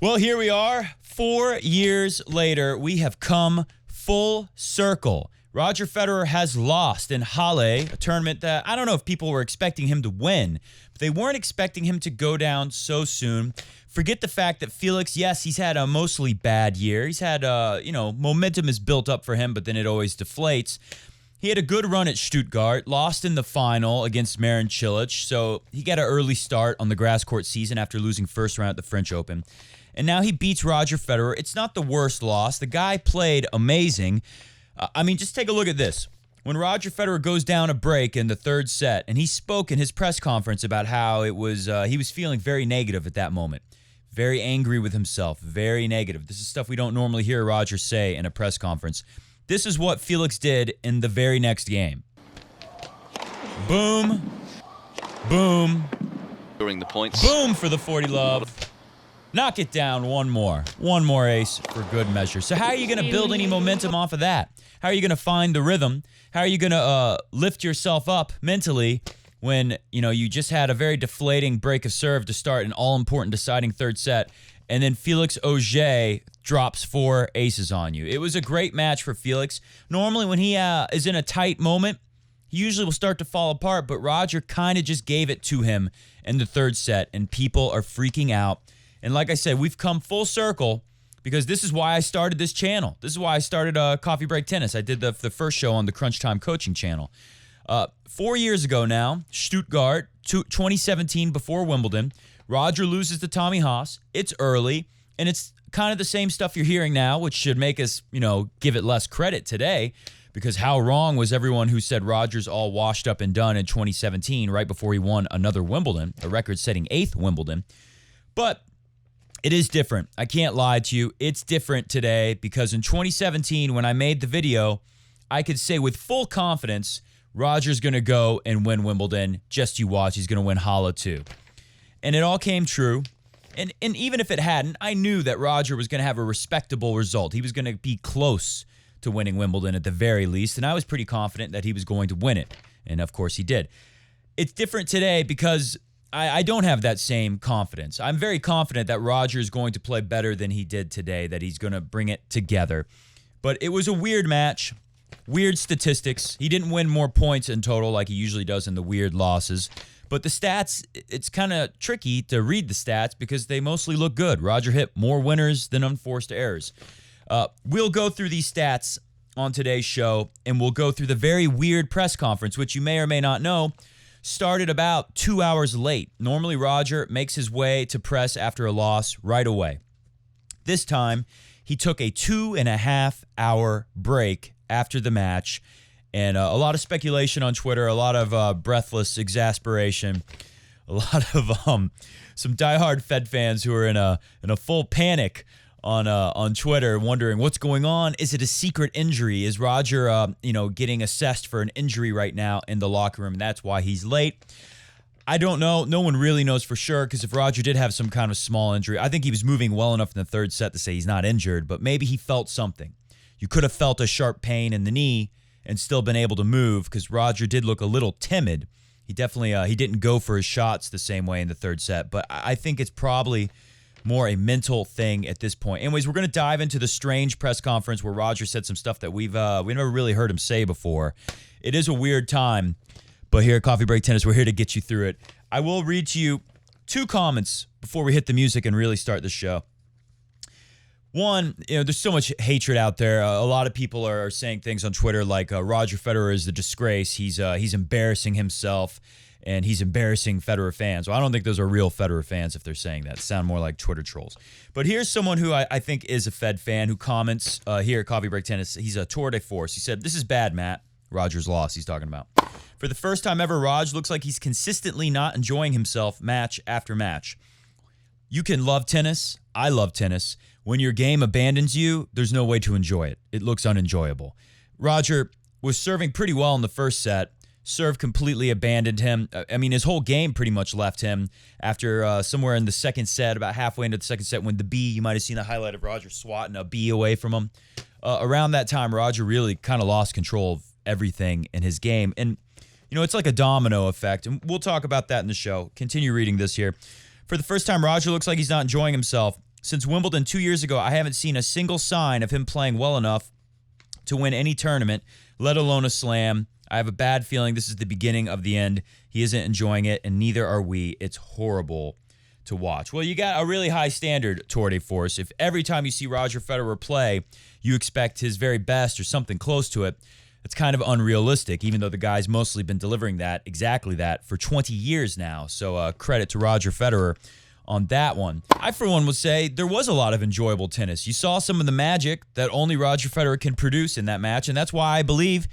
Well, here we are. 4 years later, we have come full circle. Roger Federer has lost in Halle, a tournament that I don't know if people were expecting him to win, but they weren't expecting him to go down so soon. Forget the fact that Felix, yes, he's had a mostly bad year. He's had, momentum is built up for him, but then it always deflates. He had a good run at Stuttgart, lost in the final against Marin Cilic, so he got an early start on the grass court season after losing first round at the French Open. And now he beats Roger Federer. It's not the worst loss. The guy played amazing. Just take a look at this. When Roger Federer goes down a break in the third set, and he spoke in his press conference about how it was he was feeling very negative at that moment. Very angry with himself. Very negative. This is stuff we don't normally hear Roger say in a press conference. This is what Felix did in the very next game. Boom. Boom. During the points. Boom for the 40 love. Knock it down one more. One more ace for good measure. So how are you going to build any momentum off of that? How are you going to find the rhythm? How are you going to lift yourself up mentally when, you just had a very deflating break of serve to start an all-important deciding third set, and then Felix Auger drops 4 aces on you? It was a great match for Felix. Normally when he is in a tight moment, he usually will start to fall apart, but Roger kind of just gave it to him in the third set, and people are freaking out. And like I said, we've come full circle because this is why I started this channel. This is why I started Coffee Break Tennis. I did the first show on the Crunch Time Coaching channel. 4 years ago now, Stuttgart, 2017 before Wimbledon, Roger loses to Tommy Haas. It's early, and it's kind of the same stuff you're hearing now, which should make us, give it less credit today, because how wrong was everyone who said Roger's all washed up and done in 2017 right before he won another Wimbledon, a record-setting 8th Wimbledon. But it is different. I can't lie to you. It's different today because in 2017, when I made the video, I could say with full confidence, Roger's going to go and win Wimbledon. Just you watch. He's going to win Halle too. And it all came true. And even if it hadn't, I knew that Roger was going to have a respectable result. He was going to be close to winning Wimbledon at the very least. And I was pretty confident that he was going to win it. And of course he did. It's different today because I don't have that same confidence. I'm very confident that Roger is going to play better than he did today, that he's going to bring it together. But it was a weird match, weird statistics. He didn't win more points in total like he usually does in the weird losses. But the stats, it's kind of tricky to read the stats because they mostly look good. Roger hit more winners than unforced errors. We'll go through these stats on today's show, and we'll go through the very weird press conference, which you may or may not know started about 2 hours late. Normally, Roger makes his way to press after a loss right away. This time, he took a 2.5-hour break after the match, and a lot of speculation on Twitter, a lot of breathless exasperation, a lot of some diehard Fed fans who are in a full panic on Twitter, wondering what's going on. Is it a secret injury? Is Roger, getting assessed for an injury right now in the locker room? That's why he's late. I don't know. No one really knows for sure, because if Roger did have some kind of small injury, I think he was moving well enough in the third set to say he's not injured, but maybe he felt something. You could have felt a sharp pain in the knee and still been able to move, because Roger did look a little timid. He definitely he didn't go for his shots the same way in the third set, but I think it's probably more a mental thing at this point. Anyways, we're going to dive into the strange press conference where Roger said some stuff that we've never really heard him say before. It is a weird time, but here at Coffee Break Tennis, we're here to get you through it. I will read to you 2 comments before we hit the music and really start the show. One, there's so much hatred out there. A lot of people are saying things on Twitter like Roger Federer is the disgrace. He's embarrassing himself, and he's embarrassing Federer fans. Well, I don't think those are real Federer fans if they're saying that. Sound more like Twitter trolls. But here's someone who I think is a Fed fan who comments here at Coffee Break Tennis. He's a tour de force. He said, "This is bad, Matt." Roger's loss he's talking about. "For the first time ever, Raj looks like he's consistently not enjoying himself match after match. You can love tennis. I love tennis. When your game abandons you, there's no way to enjoy it. It looks unenjoyable." Roger was serving pretty well in the first set. Serve completely abandoned him. His whole game pretty much left him after somewhere in the second set, about halfway into the second set, when the B, you might have seen the highlight of Roger swatting a B away from him. Around that time, Roger really kind of lost control of everything in his game. And, it's like a domino effect. And we'll talk about that in the show. Continue reading this here. "For the first time, Roger looks like he's not enjoying himself. Since Wimbledon 2 years ago, I haven't seen a single sign of him playing well enough to win any tournament, let alone a slam. I have a bad feeling this is the beginning of the end. He isn't enjoying it, and neither are we. It's horrible to watch. Well, you got a really high standard, Tour de Force. If every time you see Roger Federer play, you expect his very best or something close to it, it's kind of unrealistic, even though the guy's mostly been delivering exactly that, for 20 years now. So credit to Roger Federer on that one. I, for one, would say there was a lot of enjoyable tennis. You saw some of the magic that only Roger Federer can produce in that match, and that's why I believe,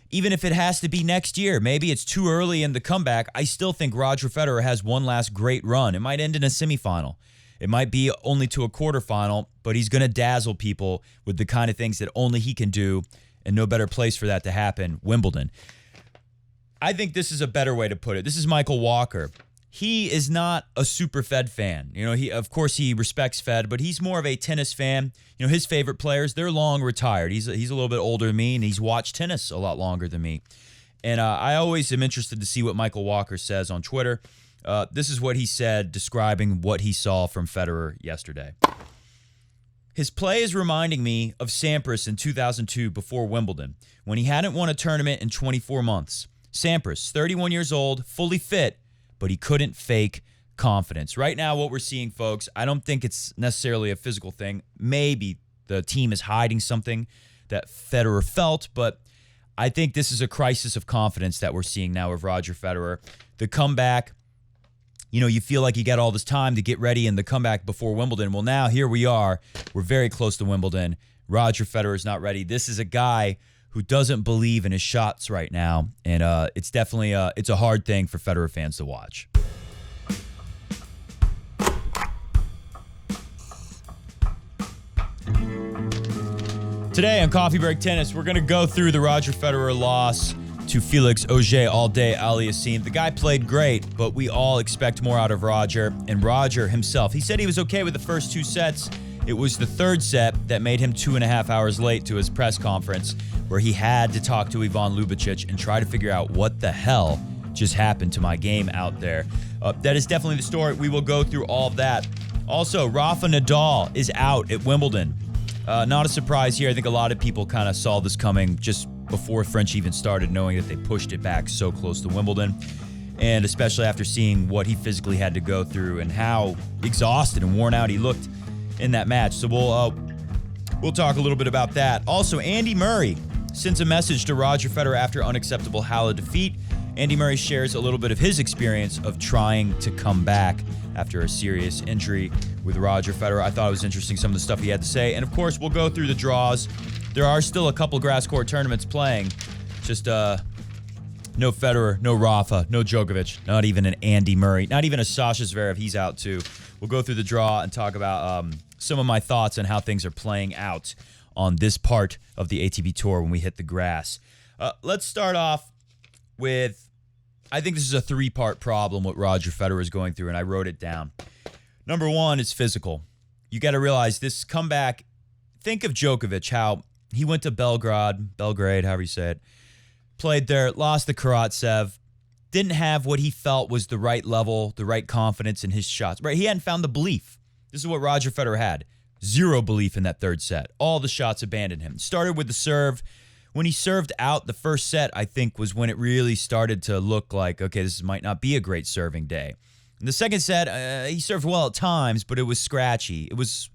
even if it has to be next year, maybe it's too early in the comeback, I still think Roger Federer has one last great run. It might end in a semifinal. It might be only to a quarterfinal, but he's going to dazzle people with the kind of things that only he can do, and no better place for that to happen, Wimbledon. I think this is a better way to put it. This is Michael Walker. He is not a super Fed fan. You know, of course he respects Fed, but he's more of a tennis fan. You know, his favorite players, they're long retired. He's a little bit older than me, and he's watched tennis a lot longer than me. And I always am interested to see what Michael Walker says on Twitter. This is what he said describing what he saw from Federer yesterday. His play is reminding me of Sampras in 2002 before Wimbledon, when he hadn't won a tournament in 24 months. Sampras, 31 years old, fully fit, but he couldn't fake confidence. Right now, what we're seeing, folks, I don't think it's necessarily a physical thing. Maybe the team is hiding something that Federer felt, but I think this is a crisis of confidence that we're seeing now with Roger Federer. The comeback, you know, you feel like you got all this time to get ready in the comeback before Wimbledon. Well, now here we are. We're very close to Wimbledon. Roger Federer is not ready. This is a guy who doesn't believe in his shots right now, and it's definitely it's a hard thing for Federer fans to watch. Today on Coffee Break Tennis, we're going to go through the Roger Federer loss to Felix Auger-Aliassime. The guy played great, but we all expect more out of Roger. And Roger himself, he said he was okay with the first two sets. It was the third set that made him 2.5 hours late to his press conference, where he had to talk to Ivan Lubicic and try to figure out what the hell just happened to my game out there. That is definitely the story. We will go through all of that. Also, Rafa Nadal is out at Wimbledon. Not a surprise here. I think a lot of people kind of saw this coming just before French even started, knowing that they pushed it back so close to Wimbledon, and especially after seeing what he physically had to go through and how exhausted and worn out he looked in that match. So we'll talk a little bit about that. Also, Andy Murray sends a message to Roger Federer after unacceptable Halle defeat. Andy Murray shares a little bit of his experience of trying to come back after a serious injury with Roger Federer. I thought it was interesting, some of the stuff he had to say. And of course, we'll go through the draws. There are still a couple grass court tournaments playing. Just no Federer, no Rafa, no Djokovic, not even an Andy Murray, not even a Sasha Zverev. He's out too. We'll go through the draw and talk about some of my thoughts on how things are playing out on this part of the ATP Tour when we hit the grass. Let's start off with, I think this is a three-part problem what Roger Federer is going through, and I wrote it down. Number one is physical. You got to realize this comeback, think of Djokovic, how he went to Belgrade, however you say it, played there, lost to Karatsev, didn't have what he felt was the right level, the right confidence in his shots. Right? He hadn't found the belief. This is what Roger Federer had. Zero belief in that third set. All the shots abandoned him. Started with the serve. When he served out the first set, I think, was when it really started to look like, okay, this might not be a great serving day. In the second set, he served well at times, but it was scratchy. It was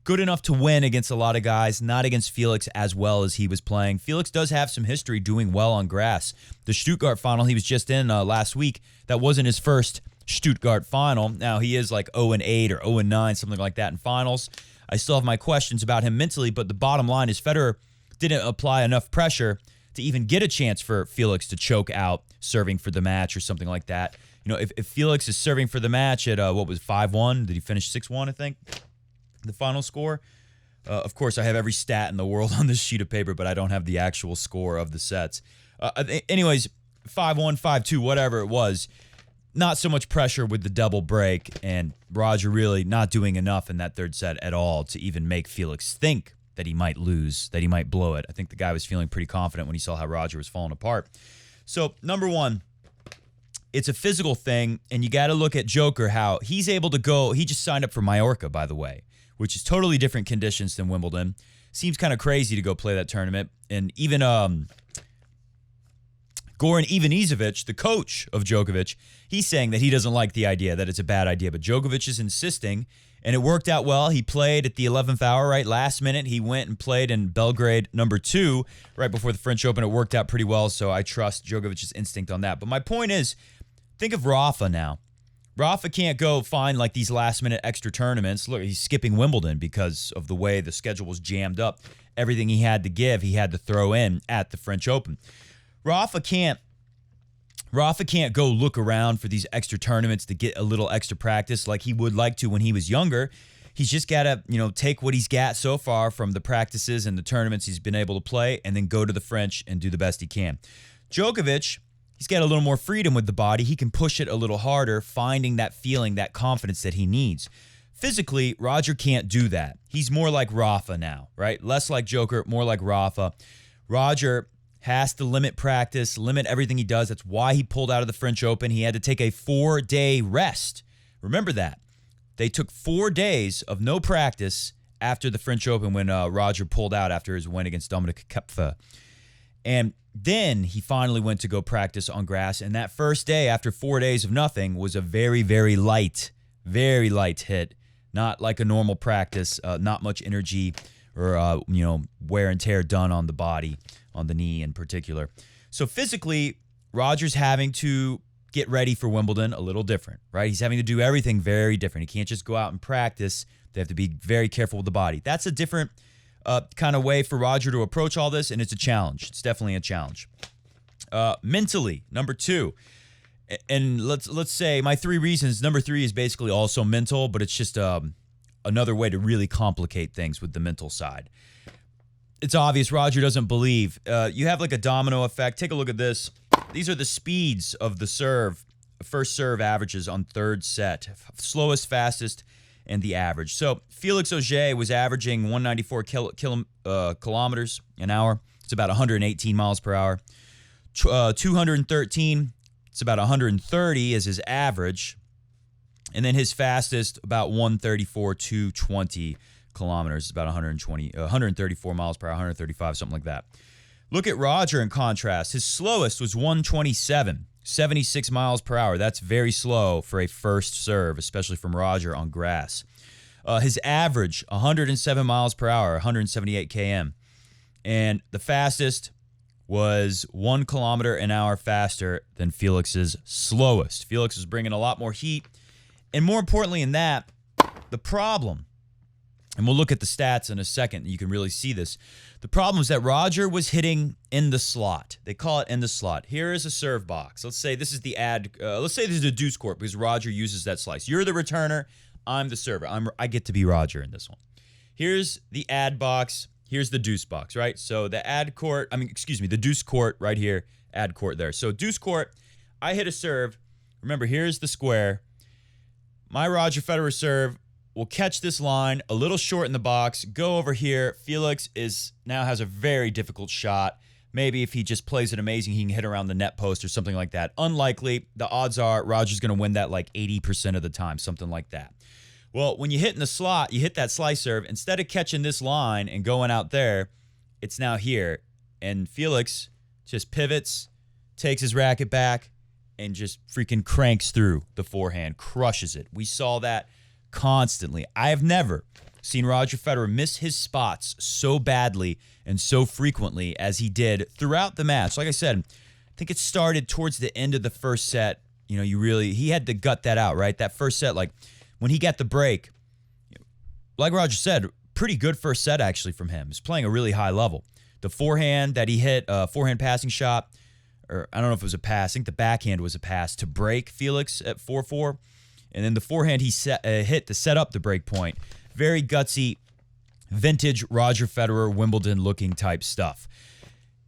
good enough to win against a lot of guys, not against Felix as well as he was playing. Felix does have some history doing well on grass. The Stuttgart final he was just in last week, that wasn't his first Stuttgart final. Now, he is like 0-8 or 0-9, something like that in finals. I still have my questions about him mentally, but the bottom line is Federer didn't apply enough pressure to even get a chance for Felix to choke out serving for the match or something like that. You know, if Felix is serving for the match at, 5-1? Did he finish 6-1, I think? The final score. Of course, I have every stat in the world on this sheet of paper, but I don't have the actual score of the sets. Anyways, 5-1, 5-2, whatever it was, not so much pressure with the double break, and Roger really not doing enough in that third set at all to even make Felix think that he might lose, that he might blow it. I think the guy was feeling pretty confident when he saw how Roger was falling apart. So, number one, it's a physical thing, and you got to look at Joker, how he's able to go. He just signed up for Mallorca, by the way, which is totally different conditions than Wimbledon. Seems kind of crazy to go play that tournament. And even Goran Ivanisevic, the coach of Djokovic, he's saying that he doesn't like the idea, that it's a bad idea. But Djokovic is insisting, and it worked out well. He played at the 11th hour, right? Last minute, he went and played in Belgrade #2 right before the French Open. It worked out pretty well, so I trust Djokovic's instinct on that. But my point is, think of Rafa now. Rafa can't go find like these last-minute extra tournaments. Look, he's skipping Wimbledon because of the way the schedule was jammed up. Everything he had to give, he had to throw in at the French Open. Rafa can't go look around for these extra tournaments to get a little extra practice like he would like to when he was younger. He's just got to, take what he's got so far from the practices and the tournaments he's been able to play and then go to the French and do the best he can. Djokovic, he's got a little more freedom with the body. He can push it a little harder, finding that feeling, that confidence that he needs. Physically, Roger can't do that. He's more like Rafa now, right? Less like Joker, more like Rafa. Roger has to limit practice, limit everything he does. That's why he pulled out of the French Open. He had to take a 4-day rest. Remember that. They took 4 days of no practice after the French Open when Roger pulled out after his win against Dominic Koepfer. And then he finally went to go practice on grass. And that first day, after 4 days of nothing, was a very, very light hit. Not like a normal practice, not much energy or, wear and tear done on the body, on the knee in particular. So physically, Roger's having to get ready for Wimbledon a little different, right? He's having to do everything very different. He can't just go out and practice. They have to be very careful with the body. That's a different kind of way for Roger to approach all this, and it's a challenge. It's definitely a challenge. Mentally, number 2. And let's say my 3 reasons. Number 3 is basically also mental, but it's just another way to really complicate things with the mental side. It's obvious Roger doesn't believe. You have like a domino effect. Take a look at this. These are the speeds of the serve, first serve averages on third set. Slowest, fastest, and the average. So Felix Auger was averaging 194 kilometers an hour. It's about 118 miles per hour. 213, it's about 130 is his average. And then his fastest, about 134, 220 kilometers, about 134 miles per hour, 135, something like that. Look at Roger in contrast. His slowest was 127, 76 miles per hour. That's very slow for a first serve, especially from Roger on grass. His average, 107 miles per hour, 178 km. And the fastest was 1 kilometer an hour faster than Felix's slowest. Felix was bringing a lot more heat. And more importantly in that, the problem, and we'll look at the stats in a second, and you can really see this. The problem is that Roger was hitting in the slot. They call it in the slot. Here is a serve box. Let's say this is the let's say this is a deuce court because Roger uses that slice. You're the returner. I'm the server. I get to be Roger in this one. Here's the ad box. Here's the deuce box, right? So the the deuce court right here, ad court there. So deuce court, I hit a serve. Remember, here's the square. My Roger Federer serve will catch this line a little short in the box, go over here. Felix now has a very difficult shot. Maybe if he just plays it amazing, he can hit around the net post or something like that. Unlikely. The odds are Roger's going to win that like 80% of the time, something like that. Well, when you hit in the slot, you hit that slice serve. Instead of catching this line and going out there, it's now here. And Felix just pivots, takes his racket back, and just freaking cranks through the forehand, crushes it. We saw that constantly. I have never seen Roger Federer miss his spots so badly and so frequently as he did throughout the match. Like I said, I think it started towards the end of the first set. He had to gut that out, right? That first set, like when he got the break, like Roger said, pretty good first set actually from him. He's playing a really high level. The forehand that he hit, forehand passing shot, or I don't know if it was a pass. I think the backhand was a pass to break Felix at 4-4. And then the forehand he hit to set up the break point. Very gutsy, vintage Roger Federer, Wimbledon-looking type stuff.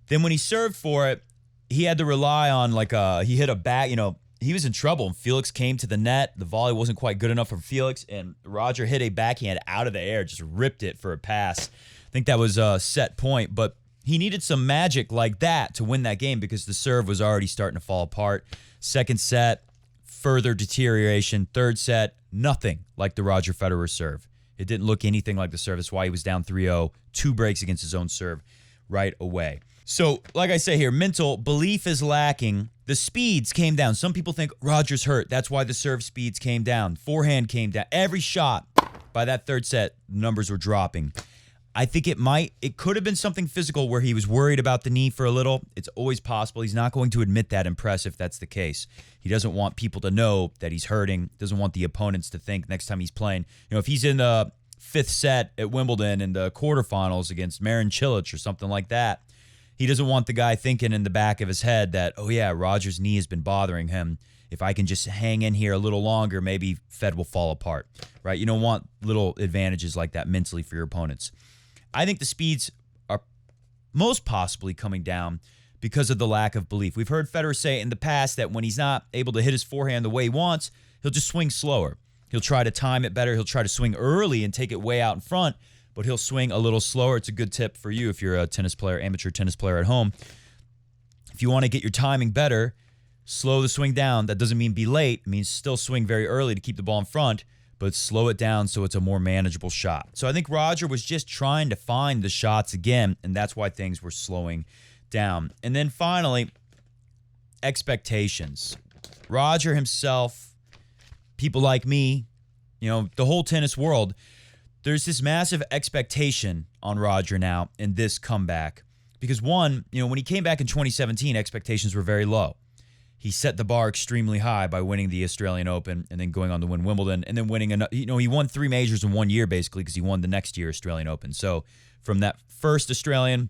Then when he served for it, he had to rely on he hit a back, he was in trouble. And Felix came to the net. The volley wasn't quite good enough for Felix. And Roger hit a backhand out of the air, just ripped it for a pass. I think that was a set point. But he needed some magic like that to win that game because the serve was already starting to fall apart. Second set, further deterioration. Third set, nothing like the Roger Federer serve. It didn't look anything like the serve. That's why he was down 3-0, 2 breaks against his own serve right away. So, like I say here, mental belief is lacking. The speeds came down. Some people think Roger's hurt. That's why the serve speeds came down. Forehand came down. Every shot by that third set, numbers were dropping. I think it could have been something physical where he was worried about the knee for a little. It's always possible. He's not going to admit that in press if that's the case. He doesn't want people to know that he's hurting. Doesn't want the opponents to think next time he's playing. If he's in the 5th set at Wimbledon in the quarterfinals against Marin Cilic or something like that, he doesn't want the guy thinking in the back of his head that, oh yeah, Roger's knee has been bothering him. If I can just hang in here a little longer, maybe Fed will fall apart, right? You don't want little advantages like that mentally for your opponents. I think the speeds are most possibly coming down because of the lack of belief. We've heard Federer say in the past that when he's not able to hit his forehand the way he wants, he'll just swing slower. He'll try to time it better. He'll try to swing early and take it way out in front, but he'll swing a little slower. It's a good tip for you if you're a tennis player, amateur tennis player at home. If you want to get your timing better, slow the swing down. That doesn't mean be late. It means still swing very early to keep the ball in front, but slow it down so it's a more manageable shot. So I think Roger was just trying to find the shots again, and that's why things were slowing down. And then finally, expectations. Roger himself, people like me, the whole tennis world, there's this massive expectation on Roger now in this comeback. Because one, when he came back in 2017, expectations were very low. He set the bar extremely high by winning the Australian Open and then going on to win Wimbledon and then winning another. He won 3 majors in 1 year basically because he won the next year Australian Open. So from that first Australian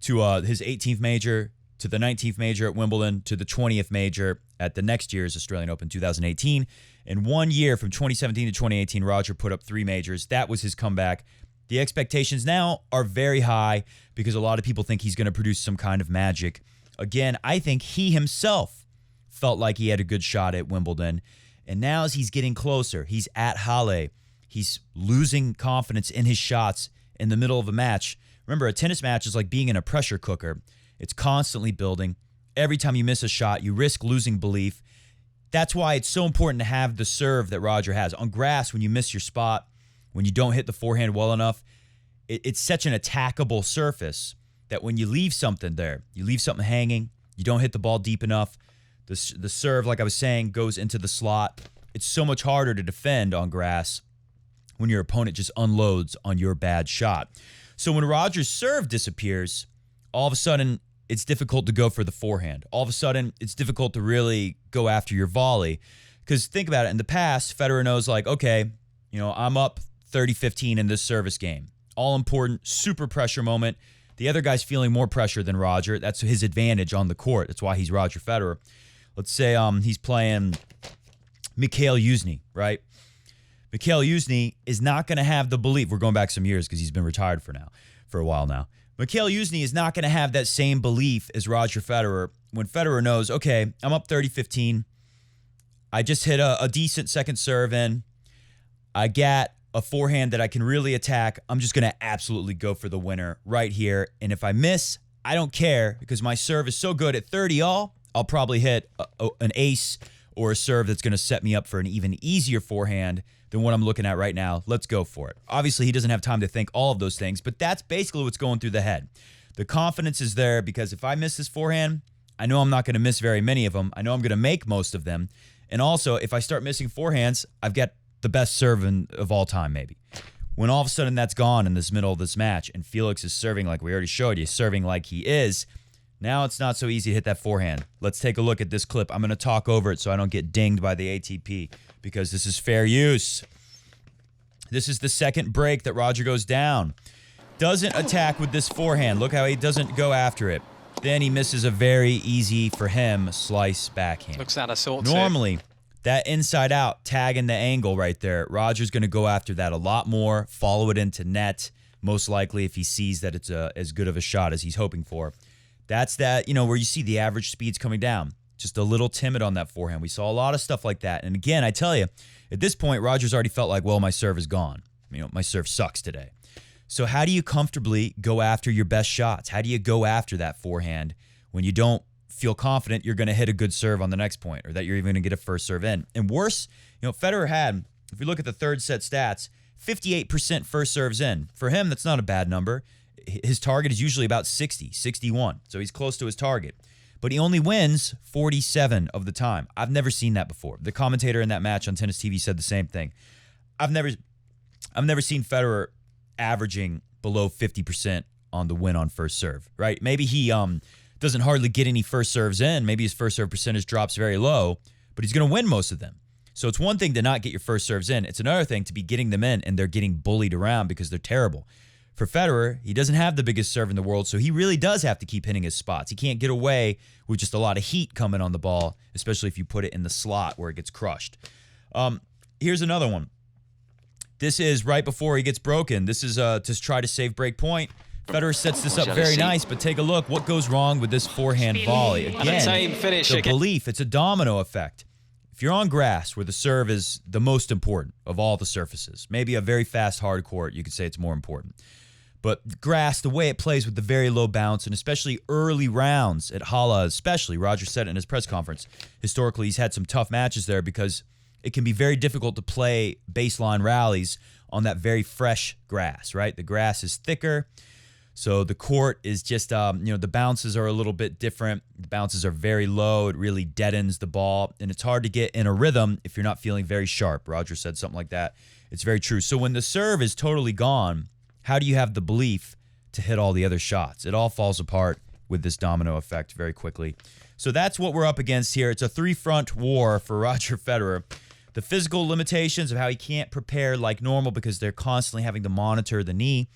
to his 18th major to the 19th major at Wimbledon to the 20th major at the next year's Australian Open 2018. In 1 year from 2017 to 2018, Roger put up 3 majors. That was his comeback. The expectations now are very high because a lot of people think he's going to produce some kind of magic. Again, I think he himself felt like he had a good shot at Wimbledon. And now as he's getting closer, he's at Halle. He's losing confidence in his shots in the middle of a match. Remember, a tennis match is like being in a pressure cooker. It's constantly building. Every time you miss a shot, you risk losing belief. That's why it's so important to have the serve that Roger has. On grass, when you miss your spot, when you don't hit the forehand well enough, it's such an attackable surface that when you leave something there, you leave something hanging, you don't hit the ball deep enough, the serve, like I was saying, goes into the slot. It's so much harder to defend on grass when your opponent just unloads on your bad shot. So when Roger's serve disappears, all of a sudden, it's difficult to go for the forehand. All of a sudden, it's difficult to really go after your volley. Because think about it, in the past, Federer knows okay, I'm up 30-15 in this service game. All important, super pressure moment. The other guy's feeling more pressure than Roger. That's his advantage on the court. That's why he's Roger Federer. Let's say he's playing Mikhail Yuzny, right? Mikhail Yuzny is not going to have the belief. We're going back some years because he's been retired for a while now. Mikhail Yuzny is not going to have that same belief as Roger Federer when Federer knows, okay, I'm up 30-15. I just hit a decent second serve in. I got a forehand that I can really attack. I'm just going to absolutely go for the winner right here. And if I miss, I don't care because my serve is so good at 30 all, I'll probably hit an ace or a serve that's going to set me up for an even easier forehand than what I'm looking at right now. Let's go for it. Obviously, he doesn't have time to think all of those things, but that's basically what's going through the head. The confidence is there because if I miss this forehand, I know I'm not going to miss very many of them. I know I'm going to make most of them. And also, if I start missing forehands, I've got the best serve of all time, maybe. When all of a sudden that's gone in this middle of this match and Felix is serving like we already showed you, serving like he is, now it's not so easy to hit that forehand. Let's take a look at this clip. I'm going to talk over it so I don't get dinged by the ATP because this is fair use. This is the second break that Roger goes down. Doesn't attack with this forehand. Look how he doesn't go after it. Then he misses a very easy, for him, slice backhand. Looks out of sorts. Normally, that inside out, tagging the angle right there, Roger's going to go after that a lot more, follow it into net, most likely if he sees that it's as good of a shot as he's hoping for. That's that, where you see the average speeds coming down. Just a little timid on that forehand. We saw a lot of stuff like that. And again, I tell you, at this point, Roger's already felt like, well, my serve is gone. My serve sucks today. So how do you comfortably go after your best shots? How do you go after that forehand when you don't feel confident you're going to hit a good serve on the next point or that you're even going to get a first serve in? And worse, Federer had, if you look at the third set stats, 58% first serves in. For him, that's not a bad number. His target is usually about 60, 61. So he's close to his target. But he only wins 47 of the time. I've never seen that before. The commentator in that match on Tennis TV said the same thing. I've never seen Federer averaging below 50% on the win on first serve, right? Maybe he doesn't hardly get any first serves in. Maybe his first serve percentage drops very low, but he's going to win most of them. So it's one thing to not get your first serves in. It's another thing to be getting them in and they're getting bullied around because they're terrible. For Federer, he doesn't have the biggest serve in the world, so he really does have to keep hitting his spots. He can't get away with just a lot of heat coming on the ball, especially if you put it in the slot where it gets crushed. Here's another one. This is right before he gets broken. This is to try to save break point. Federer sets this up very nice, but take a look. What goes wrong with this forehand volley? Again, the belief, it's a domino effect. If you're on grass where the serve is the most important of all the surfaces, maybe a very fast hard court, you could say it's more important. But grass, the way it plays with the very low bounce, and especially early rounds at Halle, especially, Roger said it in his press conference, historically he's had some tough matches there because it can be very difficult to play baseline rallies on that very fresh grass, right? The grass is thicker, so the court is just, the bounces are a little bit different. The bounces are very low. It really deadens the ball, and it's hard to get in a rhythm if you're not feeling very sharp. Roger said something like that. It's very true. So when the serve is totally gone, how do you have the belief to hit all the other shots? It all falls apart with this domino effect very quickly. So that's what we're up against here. It's a three-front war for Roger Federer. The physical limitations of how he can't prepare like normal because they're constantly having to monitor the knee.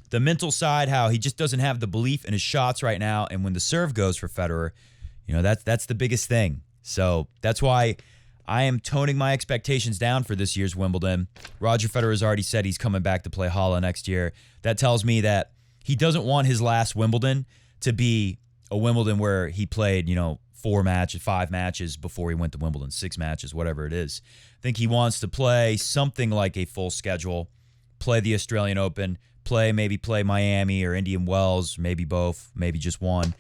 The mental side, how he just doesn't have the belief in his shots right now. And when the serve goes for Federer, that's the biggest thing. So that's why I am toning my expectations down for this year's Wimbledon. Roger Federer has already said he's coming back to play Halle next year. That tells me that he doesn't want his last Wimbledon to be a Wimbledon where he played, 5 matches before he went to Wimbledon, 6 matches, whatever it is. I think he wants to play something like a full schedule, play the Australian Open, maybe play Miami or Indian Wells, maybe both, maybe just one,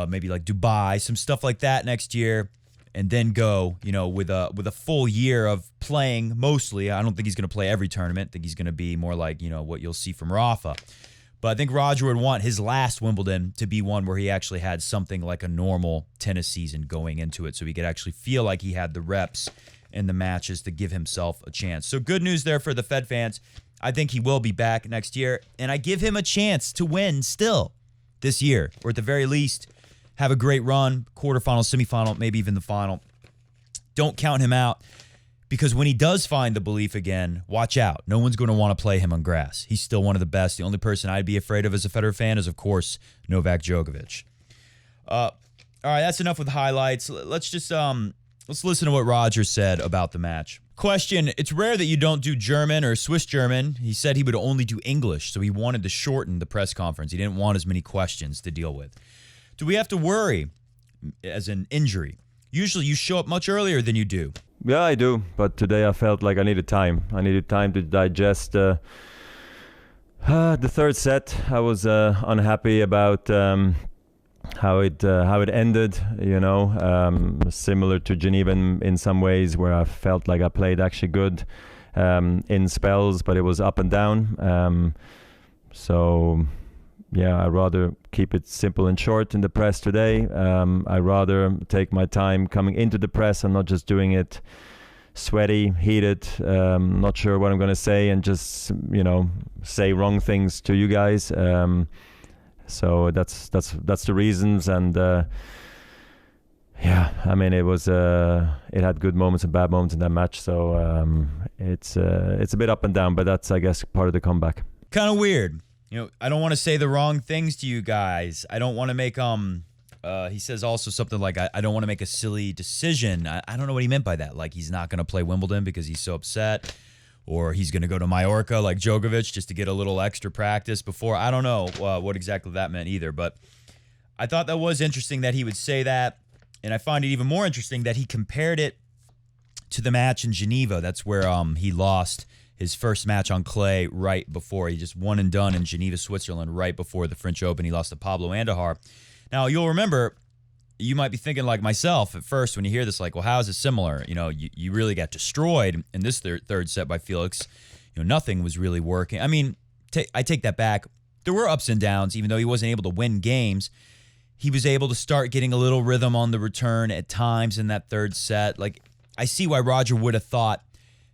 maybe like Dubai, some stuff like that next year. And then go, with a full year of playing mostly. I don't think he's going to play every tournament. I think he's going to be more like, what you'll see from Rafa. But I think Roger would want his last Wimbledon to be one where he actually had something like a normal tennis season going into it so he could actually feel like he had the reps in the matches to give himself a chance. So good news there for the Fed fans. I think he will be back next year, and I give him a chance to win still this year, or at the very least, have a great run, quarterfinal, semifinal, maybe even the final. Don't count him out, because when he does find the belief again, watch out. No one's going to want to play him on grass. He's still one of the best. The only person I'd be afraid of as a Federer fan is, of course, Novak Djokovic. All right, that's enough with highlights. Let's just let's listen to what Roger said about the match. Question, it's rare that you don't do German or Swiss German. He said he would only do English, so he wanted to shorten the press conference. He didn't want as many questions to deal with. Do we have to worry as an injury? Usually you show up much earlier than you do. Yeah, I do. But today I felt like I needed time. I needed time to digest the third set. I was unhappy about how it ended, similar to Geneva in some ways, where I felt like I played actually good in spells, but it was up and down. Yeah, I'd rather keep it simple and short in the press today. I'd rather take my time coming into the press and not just doing it sweaty, heated, not sure what I'm going to say, and just, say wrong things to you guys. So that's the reasons. And it had good moments and bad moments in that match. So it's a bit up and down, but that's, I guess, part of the comeback. Kind of weird. I don't want to say the wrong things to you guys. I don't want to make, he says also something like, I don't want to make a silly decision. I don't know what he meant by that. Like he's not going to play Wimbledon because he's so upset, or he's going to go to Mallorca like Djokovic just to get a little extra practice before. I don't know what exactly that meant either, but I thought that was interesting that he would say that. And I find it even more interesting that he compared it to the match in Geneva. That's where he lost his first match on clay right before. He just won and done in Geneva, Switzerland, right before the French Open. He lost to Pablo Andujar. Now, you'll remember, you might be thinking like myself at first when you hear this, like, well, how is it similar? You really got destroyed in this third set by Felix. Nothing was really working. I mean, I take that back. There were ups and downs, even though he wasn't able to win games. He was able to start getting a little rhythm on the return at times in that third set. Like, I see why Roger would have thought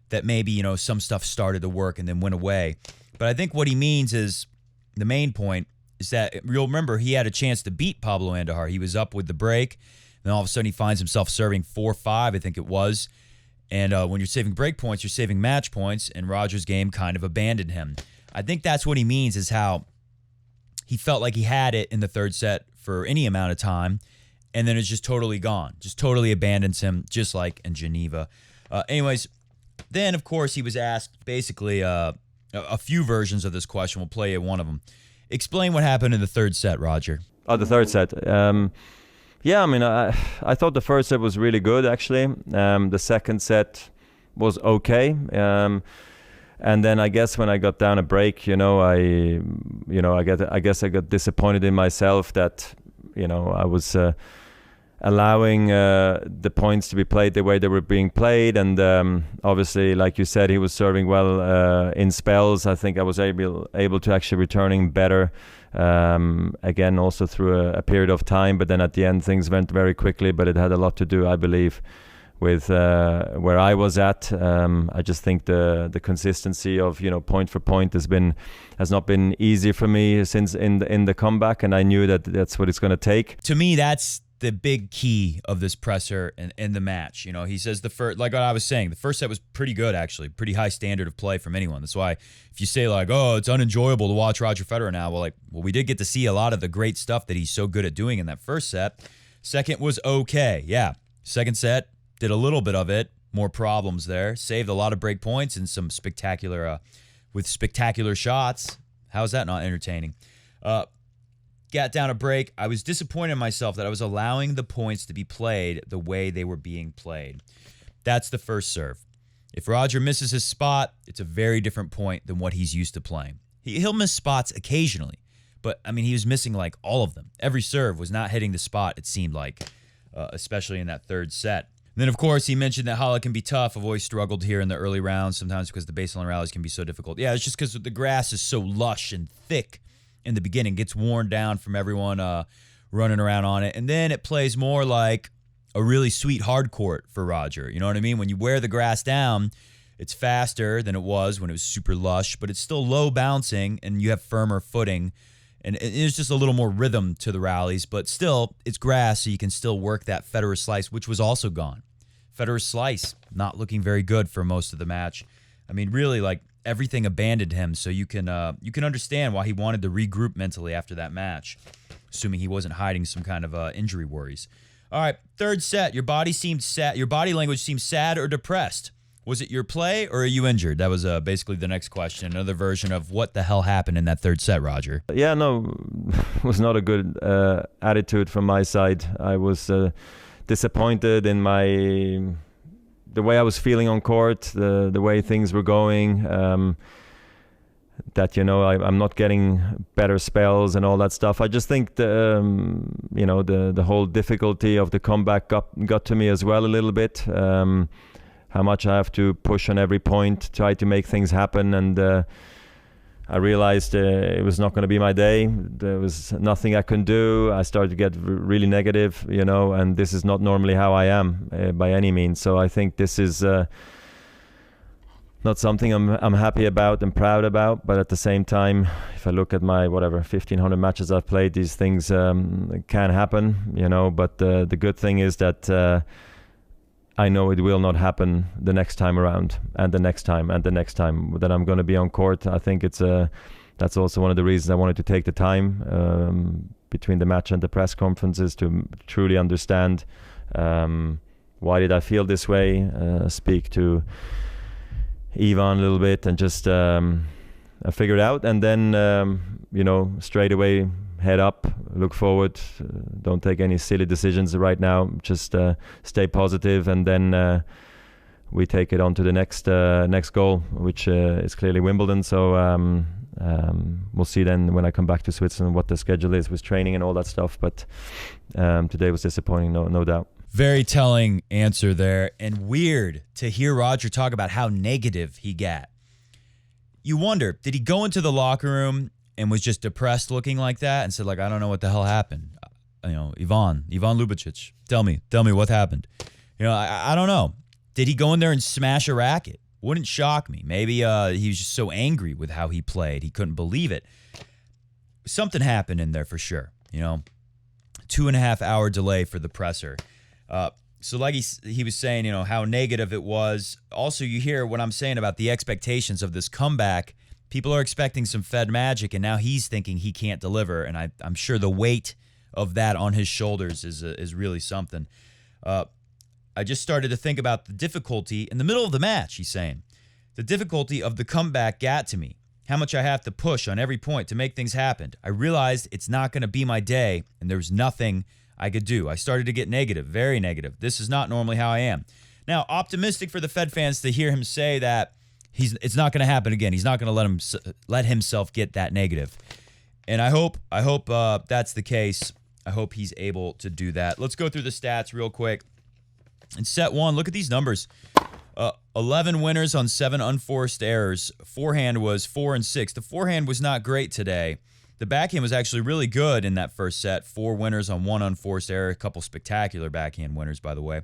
that maybe, some stuff started to work and then went away. But I think what he means is, the main point is that you'll remember he had a chance to beat Pablo Andujar. He was up with the break, and all of a sudden he finds himself serving 4-5, I think it was. And when you're saving break points, you're saving match points, and Roger's game kind of abandoned him. I think that's what he means, is how he felt like he had it in the third set for any amount of time, and then it's just totally gone, just totally abandons him, just like in Geneva. Anyways, then, of course, he was asked basically a few versions of this question. We'll play one of them. Explain what happened in the third set, Roger. Oh, the third set. Yeah, I mean, I thought the first set was really good, actually. The second set was okay. And then I guess when I got down a break, I guess I got disappointed in myself that, I was allowing the points to be played the way they were being played. And obviously, like you said, he was serving well in spells. I think I was able to actually returning better. Again, also through a period of time. But then at the end, things went very quickly. But it had a lot to do, I believe, with where I was at. I just think the consistency of point for point has not been easy for me since in the comeback, and I knew that that's what it's going to take. To me, that's the big key of this presser and the match. He says the first, like what I was saying, the first set was pretty good, actually, pretty high standard of play from anyone. That's why if you say like, oh, it's unenjoyable to watch Roger Federer now, well, we did get to see a lot of the great stuff that he's so good at doing in that first set. Second was okay, yeah. Second set, did a little bit of it, more problems there, saved a lot of break points and some spectacular shots. How is that not entertaining? Got down a break. I was disappointed in myself that I was allowing the points to be played the way they were being played. That's the first serve. If Roger misses his spot, it's a very different point than what he's used to playing. He'll miss spots occasionally, but I mean, he was missing like all of them. Every serve was not hitting the spot, it seemed like, especially in that third set. And then, of course, he mentioned that Halle can be tough. I've always struggled here in the early rounds sometimes because the baseline rallies can be so difficult. Yeah, it's just because the grass is so lush and thick in the beginning. Gets worn down from everyone running around on it. And then it plays more like a really sweet hard court for Roger. You know what I mean? When you wear the grass down, it's faster than it was when it was super lush, but it's still low bouncing and you have firmer footing. And there's just a little more rhythm to the rallies, but still, it's grass, so you can still work that Federer slice, which was also gone. Federer's slice, not looking very good for most of the match. I mean, really, like, everything abandoned him, so you can understand why he wanted to regroup mentally after that match, assuming he wasn't hiding some kind of injury worries. All right, third set. Your body seemed sad. Your body language seemed sad or depressed. Was it your play or are you injured? That was basically the next question. Another version of what the hell happened in that third set, Roger. Yeah, no, it was not a good attitude from my side. I was disappointed in the way I was feeling on court, the way things were going. That I'm not getting better spells and all that stuff. I just think the whole difficulty of the comeback got to me as well a little bit. How much I have to push on every point, try to make things happen, and I realized it was not going to be my day. There was nothing I could do. I started to get really negative, and this is not normally how I am by any means. So I think this is not something I'm happy about and proud about. But at the same time, if I look at my 1,500 matches I've played, these things can happen, But the good thing is that I know it will not happen the next time around, and the next time, and the next time that I'm going to be on court. I think that's also one of the reasons I wanted to take the time between the match and the press conferences to truly understand why did I feel this way, speak to Ivan a little bit, and just figure it out, and then straight away head up, look forward, don't take any silly decisions right now, just stay positive, and then we take it on to the next goal, which is clearly Wimbledon. So We'll see then when I come back to Switzerland what the schedule is with training and all that stuff. But today was disappointing, no doubt. Very telling answer there, and weird to hear Roger talk about how negative he got. You wonder, did he go into the locker room and was just depressed looking like that and said, like, I don't know what the hell happened? Ivan Lubicic, tell me what happened. I don't know. Did he go in there and smash a racket? Wouldn't shock me. Maybe he was just so angry with how he played. He couldn't believe it. Something happened in there for sure. 2.5 hour delay for the presser. So like he was saying, how negative it was. Also, you hear what I'm saying about the expectations of this comeback. People are expecting some Fed magic, and now he's thinking he can't deliver. And I'm sure the weight of that on his shoulders is really something. I just started to think about the difficulty in the middle of the match, he's saying. The difficulty of the comeback got to me. How much I have to push on every point to make things happen. I realized it's not going to be my day, and there was nothing I could do. I started to get negative, very negative. This is not normally how I am. Now, optimistic for the Fed fans to hear him say that it's not going to happen again. He's not going to let himself get that negative. And I hope that's the case. I hope he's able to do that. Let's go through the stats real quick. In set one, look at these numbers. 11 winners on 7 unforced errors. Forehand was 4 and 6. The forehand was not great today. The backhand was actually really good in that first set. 4 winners on 1 unforced error. A couple spectacular backhand winners, by the way.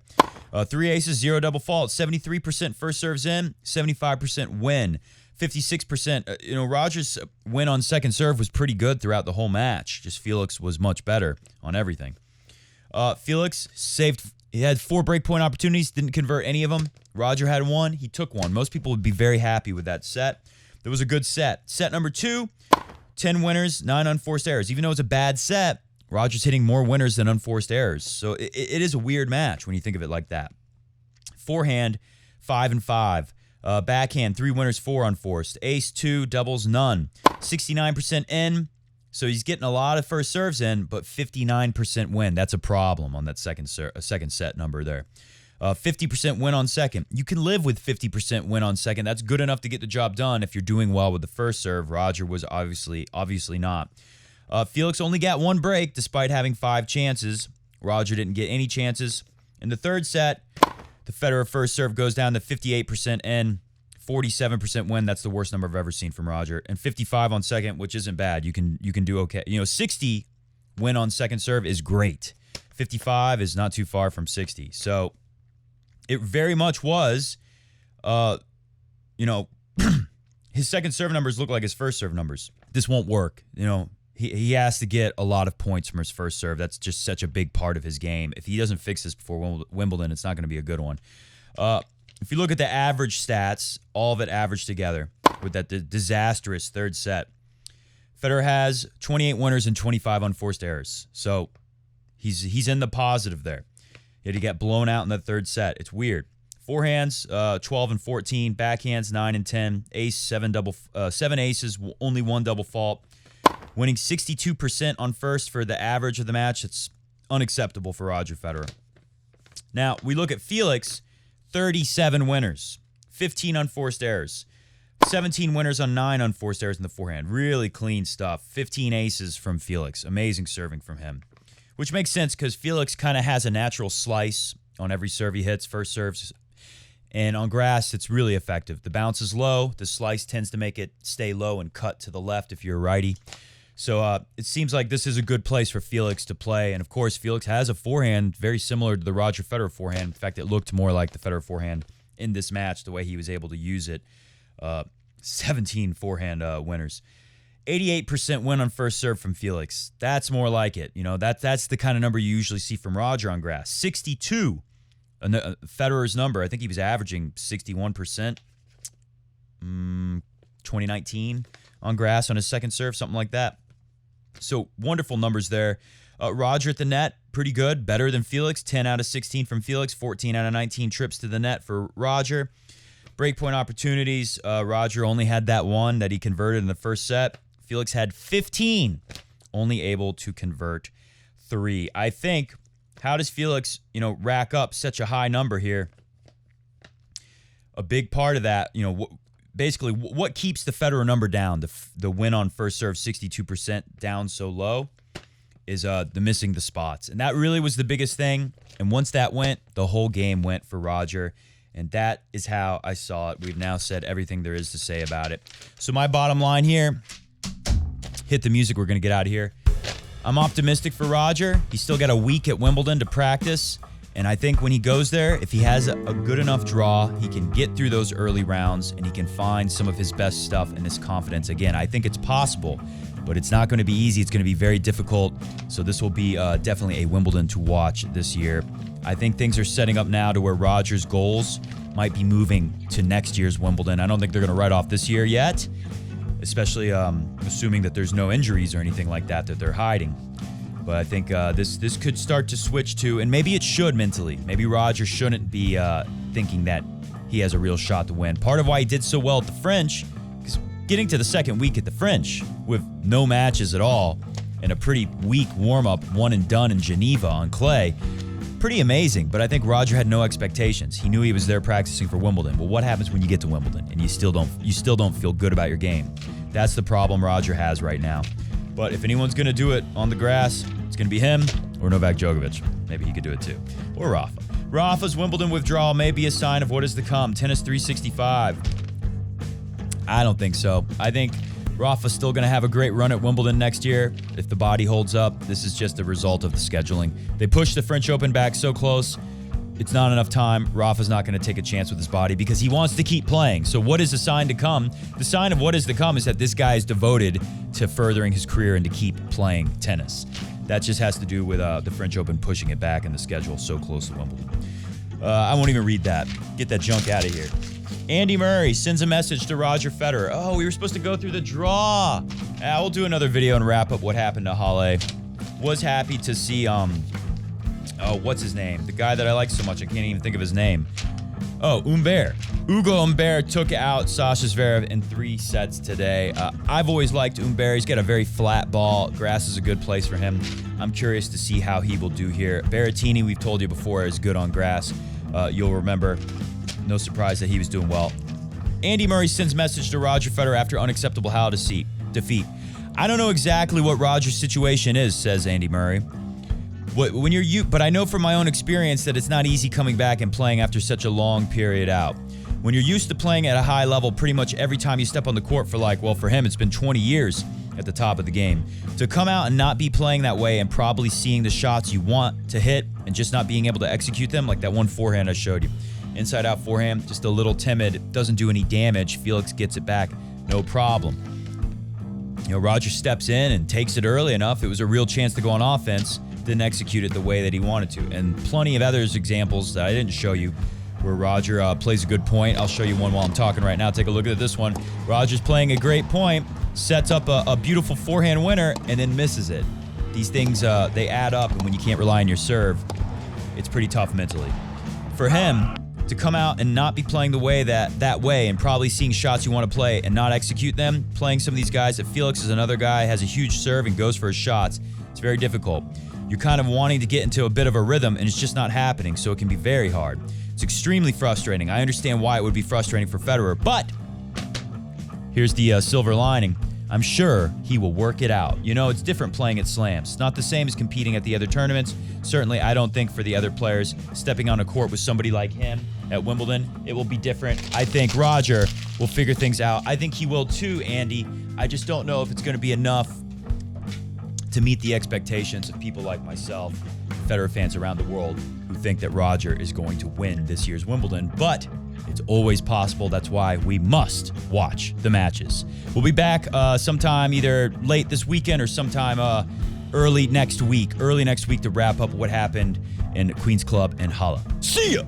3 aces, 0 double fault. 73% first serves in, 75% win. 56%. Roger's win on second serve was pretty good throughout the whole match. Just Felix was much better on everything. Felix he had 4 breakpoint opportunities, didn't convert any of them. Roger had 1, he took 1. Most people would be very happy with that set. It was a good set. Set number 2, 10 winners, 9 unforced errors. Even though it's a bad set, Roger's hitting more winners than unforced errors. So it is a weird match when you think of it like that. Forehand, 5 and 5. Backhand, 3 winners, 4 unforced. Ace, 2, doubles, none. 69% in. So he's getting a lot of first serves in, but 59% win. That's a problem on that second set number there. 50% win on second. You can live with 50% win on second. That's good enough to get the job done if you're doing well with the first serve. Roger was obviously not. Felix only got 1 break despite having 5 chances. Roger didn't get any chances. In the third set, the Federer first serve goes down to 58% in. 47% win. That's the worst number I've ever seen from Roger. And 55 on second, which isn't bad. You can do okay. 60 win on second serve is great. 55 is not too far from 60. So it very much was, his second serve numbers look like his first serve numbers. This won't work. He has to get a lot of points from his first serve. That's just such a big part of his game. If he doesn't fix this before Wimbledon, it's not going to be a good one. If you look at the average stats, all of it averaged together with that disastrous third set, Federer has 28 winners and 25 unforced errors. So he's in the positive there. Yet he got blown out in the third set. It's weird. Forehands, 12 and 14. Backhands, 9 and 10. Ace, 7 aces, only 1 double fault. Winning 62% on first for the average of the match. It's unacceptable for Roger Federer. Now, we look at Felix. 37 winners, 15 unforced errors, 17 winners on 9 unforced errors in the forehand. Really clean stuff. 15 aces from Felix. Amazing serving from him, which makes sense because Felix kind of has a natural slice on every serve he hits, first serves. And on grass, it's really effective. The bounce is low. The slice tends to make it stay low and cut to the left if you're a righty. So it seems like this is a good place for Felix to play. And, of course, Felix has a forehand very similar to the Roger Federer forehand. In fact, it looked more like the Federer forehand in this match, the way he was able to use it. 17 forehand winners. 88% win on first serve from Felix. That's more like it. That's the kind of number you usually see from Roger on grass. 62, Federer's number. I think he was averaging 61%. 2019 on grass on his second serve, something like that. So wonderful numbers there. Roger at the net, pretty good, better than Felix. 10 out of 16 from Felix, 14 out of 19 trips to the net for Roger. Breakpoint opportunities, Roger only had that 1 that he converted in the first set. Felix had 15, only able to convert 3. I think, how does Felix, rack up such a high number here? A big part of that, basically what keeps the Federer number down, the win on first serve 62% down so low, is the missing the spots. And that really was the biggest thing. And once that went, the whole game went for Roger. And that is how I saw it. We've now said everything there is to say about it. So my bottom line here, hit the music, we're going to get out of here. I'm optimistic for Roger. He's still got a week at Wimbledon to practice. And I think when he goes there, if he has a good enough draw, he can get through those early rounds and he can find some of his best stuff and his confidence again. I think it's possible, but it's not going to be easy. It's going to be very difficult. So this will be definitely a Wimbledon to watch this year. I think things are setting up now to where Roger's goals might be moving to next year's Wimbledon. I don't think they're going to write off this year yet, especially assuming that there's no injuries or anything like that they're hiding. But I think this could start to switch to, and maybe it should mentally. Maybe Roger shouldn't be thinking that he has a real shot to win. Part of why he did so well at the French, because getting to the second week at the French with no matches at all and a pretty weak warm-up, one and done in Geneva on clay, pretty amazing. But I think Roger had no expectations. He knew he was there practicing for Wimbledon. Well, what happens when you get to Wimbledon and you still don't feel good about your game? That's the problem Roger has right now. But if anyone's going to do it on the grass, it's going to be him or Novak Djokovic. Maybe he could do it too. Or Rafa. Rafa's Wimbledon withdrawal may be a sign of what is to come. Tennis 365. I don't think so. I think Rafa's still going to have a great run at Wimbledon next year if the body holds up. This is just a result of the scheduling. They pushed the French Open back so close. It's not enough time. Rafa's not going to take a chance with his body because he wants to keep playing. So what is the sign to come? The sign of what is to come is that this guy is devoted to furthering his career and to keep playing tennis. That just has to do with the French Open pushing it back and the schedule so close to Wimbledon. I won't even read that. Get that junk out of here. Andy Murray sends a message to Roger Federer. Oh, we were supposed to go through the draw. We'll do another video and wrap up what happened to Halle. Was happy to see what's his name? The guy that I like so much, I can't even think of his name. Oh, Humbert. Hugo Humbert took out Sasha Zverev in 3 sets today. I've always liked Humbert. He's got a very flat ball. Grass is a good place for him. I'm curious to see how he will do here. Berrettini, we've told you before, is good on grass. You'll remember. No surprise that he was doing well. Andy Murray sends message to Roger Federer after unacceptable Halle defeat. I don't know exactly what Roger's situation is, says Andy Murray. But I know from my own experience that it's not easy coming back and playing after such a long period out. When you're used to playing at a high level pretty much every time you step on the court for him, it's been 20 years at the top of the game. To come out and not be playing that way and probably seeing the shots you want to hit and just not being able to execute them, like that one forehand I showed you. Inside out forehand, just a little timid, doesn't do any damage. Felix gets it back, no problem. Roger steps in and takes it early enough. It was a real chance to go on offense. Didn't execute it the way that he wanted to. And plenty of others examples that I didn't show you where Roger plays a good point. I'll show you one while I'm talking right now. Take a look at this one. Roger's playing a great point, sets up a beautiful forehand winner, and then misses it. These things, they add up, and when you can't rely on your serve, it's pretty tough mentally. For him to come out and not be playing the way that way and probably seeing shots you want to play and not execute them, playing some of these guys that Felix is another guy, has a huge serve and goes for his shots, it's very difficult. You're kind of wanting to get into a bit of a rhythm, and it's just not happening, so it can be very hard. It's extremely frustrating. I understand why it would be frustrating for Federer, but here's the silver lining. I'm sure he will work it out. It's different playing at slams. It's not the same as competing at the other tournaments. Certainly, I don't think for the other players, stepping on a court with somebody like him at Wimbledon, it will be different. I think Roger will figure things out. I think he will too, Andy. I just don't know if it's going to be enough to meet the expectations of people like myself, Federer fans around the world, who think that Roger is going to win this year's Wimbledon. But it's always possible. That's why we must watch the matches. We'll be back sometime either late this weekend or sometime early next week to wrap up what happened in Queen's Club and Halle. See ya!